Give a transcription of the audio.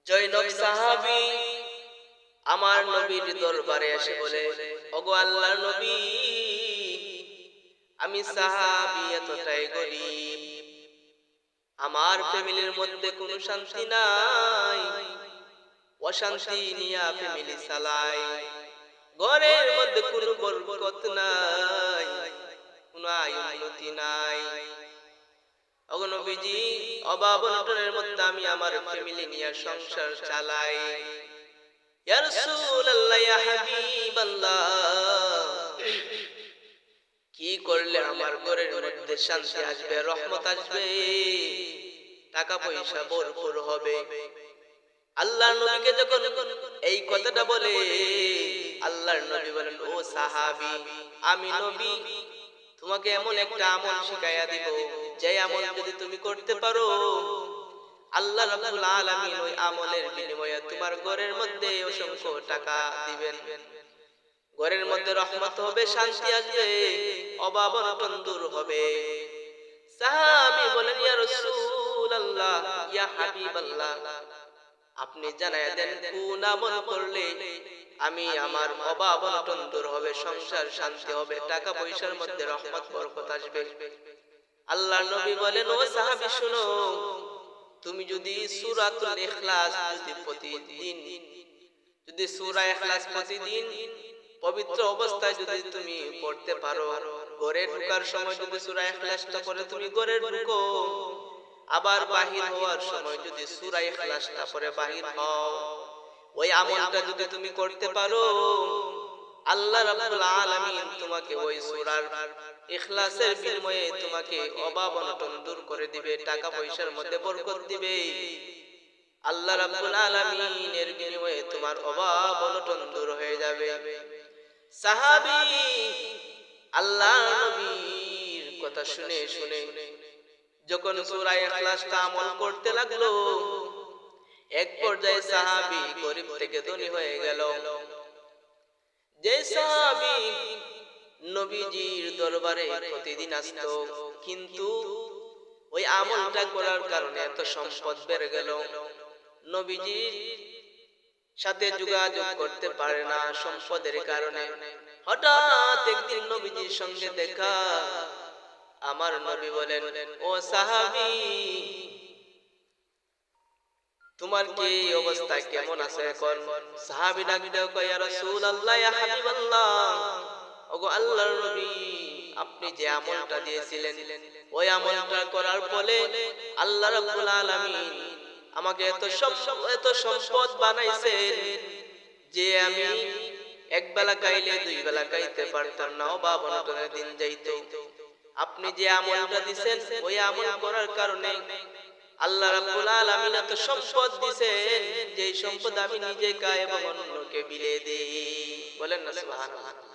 জৈনক সাহাবী আমার নবীর দরবারে এসে বলে, ওগো আল্লাহর নবী, আমি সাহাবী এতটাই গরীব, আমার ফ্যামিলির মধ্যে কোনো শান্তি নাই, অশান্তি নিয়া ফ্যামিলি চালাই, ঘরের মধ্যে কোনো বরকত নাই, কোনো আয় উন্নতি নাই। ওগো নবীজি, অভাব অনটনের মধ্যে আমি আমার ফ্যামিলি নিয়ে সংসার চালাই। ইয়া রাসূলুল্লাহ, ইয়া হাবিবাল্লাহ, কি করলে আমার ঘরের মধ্যে শান্তি আসবে, রহমত আসবে, টাকা পয়সা ভরপুর হবে? আল্লাহর নবীকে যখন এই কথাটা বলে, আল্লাহর নবী বলেন, ও সাহাবী, আমি নবী তোমাকে এমন একটা আমল শিখাইয়া দিব, যে আমল যদি তুমি করতে পারো, আল্লাহ রাব্বুল আলামিন ওই আমলের বিনিময়ে তোমার ঘরের মধ্যে অসংখ্য টাকা দিবেন, ঘরের মধ্যে রহমত হবে, শান্তি আসবে, অভাব অনটন দূর হবে। সাহাবী বলেন, ইয়া রাসূলুল্লাহ, ইয়া হাবিবাল্লাহ, আপনি জানায়া দেন কোন আমল করলে আমি আমার অভাব অনটন দূর হবে, সংসার শান্তি হবে, টাকা পয়সার মধ্যে রহমত বরকত আসবে। আল্লাহর নবী বলেন, ও সাহাবী শুনো, তুমি যদি সূরাতুল ইখলাস যদি সূরা ইখলাস প্রতিদিন পবিত্র অবস্থায় যদি তুমি পড়তে পারো, ঘরে ঢোকার সময় যদি সূরা ইখলাসটা পড়ে তুমি ঘরে ঢুকো, আবার বাহির হওয়ার সময় যদি সূরা ইখলাসটা পড়ে বাহির হও, ওই আমলটা যদি তুমি করতে পারো, আল্লাহ রাব্বুল আলামিন তোমাকে ওই সূরার ইখলাসের বিনিময়ে তোমাকে অভাব অনটন দূর করে দিবে, টাকা পয়সার মধ্যে বরকত দিবে। আল্লাহ রাব্বুল আলামিনের বিনিময়ে তোমার অভাব অনটন দূর হয়ে যাবে। সাহাবী আল্লাহর নবীর কথা শুনে শুনে যখন সূরা ইখলাসটা আমল করতে লাগলো, এক পর্যায়ে সাহাবী গরীব থেকে ধনী হয়ে গেল। যে সাহাবী নবীজির দরবারে প্রতিদিন আসতো, কিন্তু ওই আমলটা করার কারণে এত সম্পদ বেড়ে গেল, নবীজির সাথে যোগাযোগ করতে পারে না সম্পদের কারণে। হঠাৎ একদিন নবীজির সঙ্গে দেখা, আমার নবী বলেন, ও সাহাবী, তোমার কি অবস্থা, কেমন আছে এখন? সাহাবী ডাক দিয়ে কয়, ইয়া রাসূলুল্লাহ, ইয়া হাবিবাল্লাহ, ওগো আল্লাহর নবী, আপনি যে আমলটা দিয়েছিলেন, ওই আমলটা করার ফলে আল্লাহ রাব্বুল আলামিন আমাকে এত সম্পদ বানাইছেন যে আমি এক বেলা খাইলে দুই বেলা খাইতে পারতাম না, অভাব অনটনের দিন যাইতো। আপনি যে আমলটা দিবেন, ওই আমল করার কারণে আল্লাহ রাব্বুল আলামিন এত সম্পদ দিবেন যে সম্পদ আমি নিজে খাই এবং অন্যকে বিলিয়ে দেই। বলেন না সুবহানাল্লাহ।